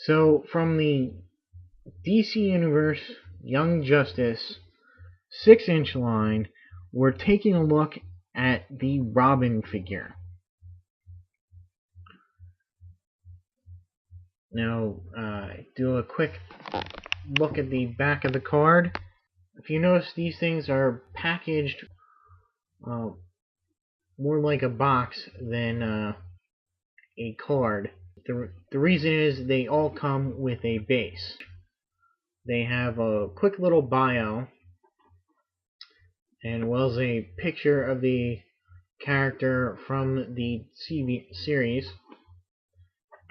So, from the DC Universe Young Justice 6-inch line, we're taking a look at the Robin figure. Now, do a quick look at the back of the card. If you notice, these things are packaged more like a box than a card. The reason is they all come with a base. They have a quick little bio, and well as a picture of the character from the series.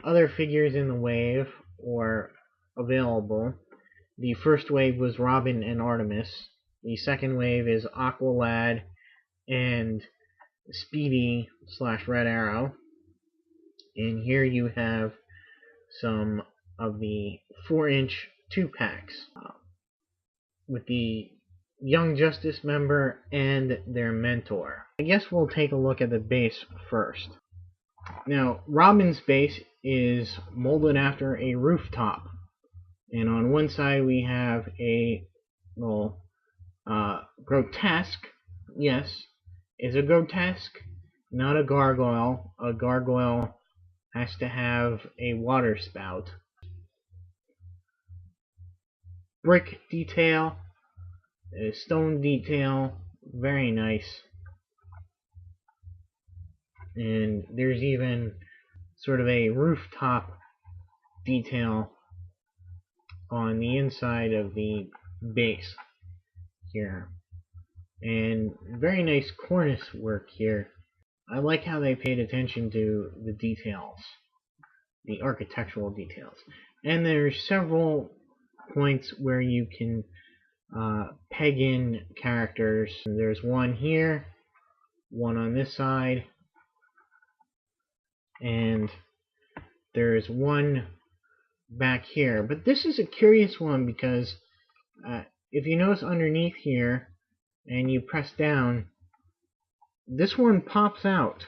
Other figures in the wave or available. The first wave was Robin and Artemis. The second wave is Aqualad and Speedy / Red Arrow. And here you have some of the 4-inch 2-packs with the Young Justice member and their mentor. I guess we'll take a look at the base first. Now, Robin's base is molded after a rooftop. And on one side we have a little grotesque. Yes, it's a grotesque, not a gargoyle. A gargoyle has to have a water spout. Brick detail, a stone detail, very nice. And there's even sort of a rooftop detail on the inside of the base here. And very nice cornice work here. I like how they paid attention to the details, the architectural details. And there's several points where you can peg in characters. There's one here, one on this side, and there's one back here. But this is a curious one because if you notice underneath here and you press down, this one pops out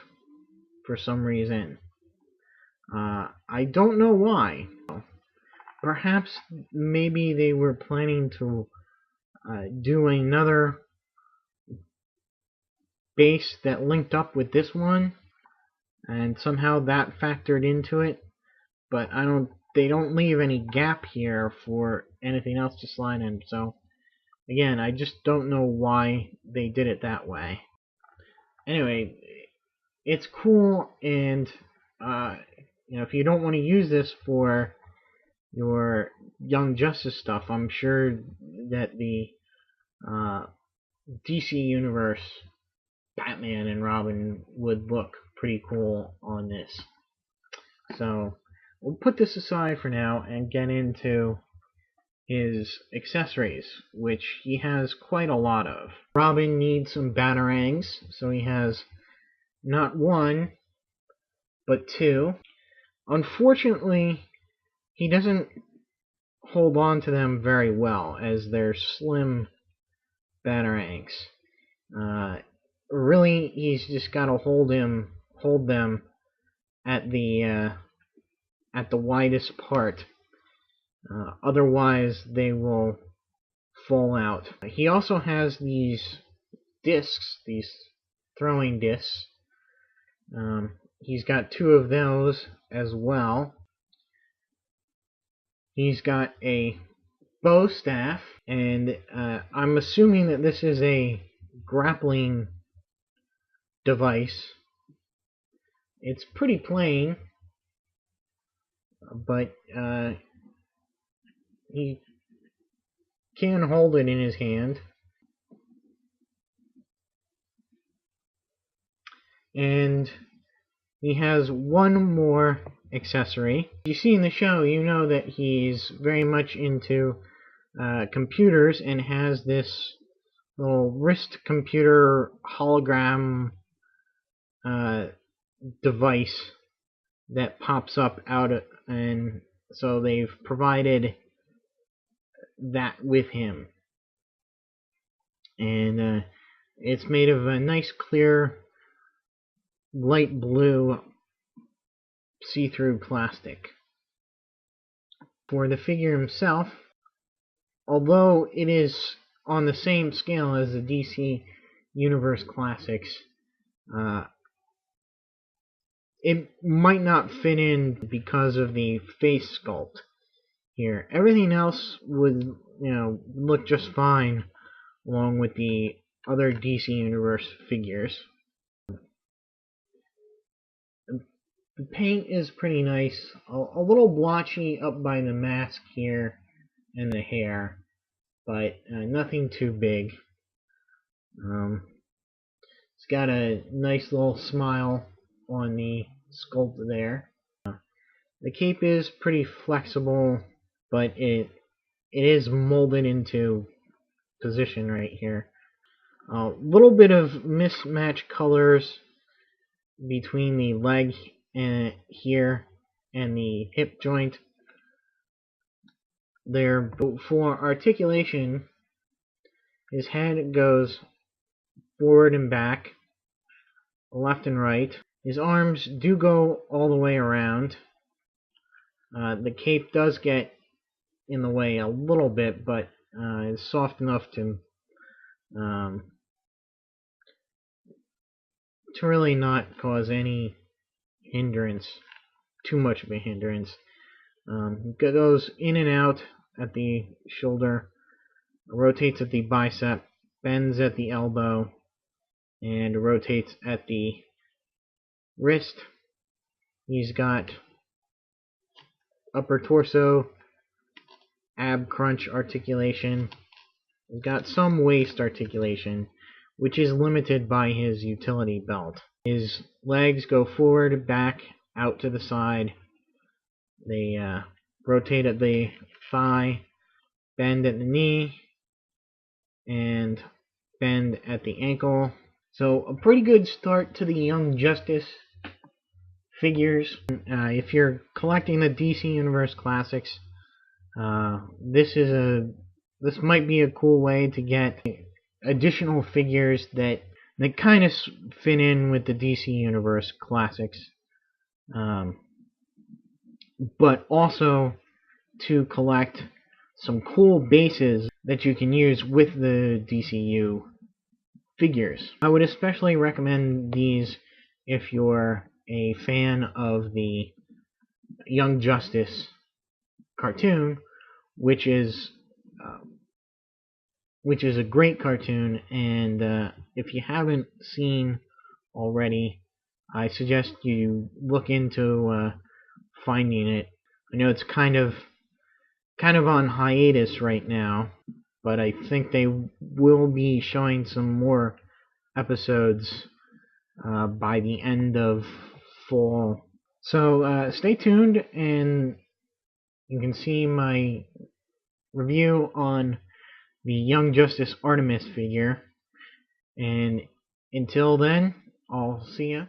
for some reason. I don't know why. Perhaps maybe they were planning to do another base that linked up with this one, and somehow that factored into it. But they don't leave any gap here for anything else to slide in. So again, I just don't know why they did it that way. Anyway, it's cool, and if you don't want to use this for your Young Justice stuff, I'm sure that the DC Universe Batman and Robin would look pretty cool on this. So we'll put this aside for now and get into his accessories, which he has quite a lot of. Robin needs some batarangs, so he has not one, but two. Unfortunately, he doesn't hold on to them very well, as they're slim batarangs. Really, he's just got to hold them at the widest part. Otherwise, they will fall out. He also has these discs, these throwing discs. He's got 2 of those as well. He's got a bow staff, and I'm assuming that this is a grappling device. It's pretty plain, but he can hold it in his hand. And he has one more accessory. If you see in the show, you know that he's very much into computers and has this little wrist computer hologram device that pops up out of, and so they've provided that with him. And it's made of a nice clear light blue see-through plastic. For the figure himself, although it is on the same scale as the DC Universe Classics, it might not fit in because of the face sculpt here. Everything else would, look just fine along with the other DC Universe figures. The paint is pretty nice, a little blotchy up by the mask here and the hair, but nothing too big. It's got a nice little smile on the sculpt there. The cape is pretty flexible, but it is molded into position right here. A little bit of mismatched colors between the leg and here and the hip joint there. For articulation, his head goes forward and back, left and right. His arms do go all the way around. The cape does get in the way a little bit, but it's soft enough to really not cause any hindrance, too much of a hindrance. Goes in and out at the shoulder, rotates at the bicep, bends at the elbow, and rotates at the wrist. He's got upper torso, ab crunch articulation. He's got some waist articulation, which is limited by his utility belt. His legs go forward, back, out to the side. They rotate at the thigh, bend at the knee, and bend at the ankle. So a pretty good start to the Young Justice figures. If you're collecting the DC Universe Classics, this might be a cool way to get additional figures that kind of fit in with the DC Universe Classics, but also to collect some cool bases that you can use with the DCU figures. I would especially recommend these if you're a fan of the Young Justice cartoon, which is a great cartoon, and if you haven't seen already, I suggest you look into finding it. I know it's kind of on hiatus right now, but I think they will be showing some more episodes by the end of fall. So stay tuned, and you can see my review on the Young Justice Artemis figure. And until then, I'll see ya.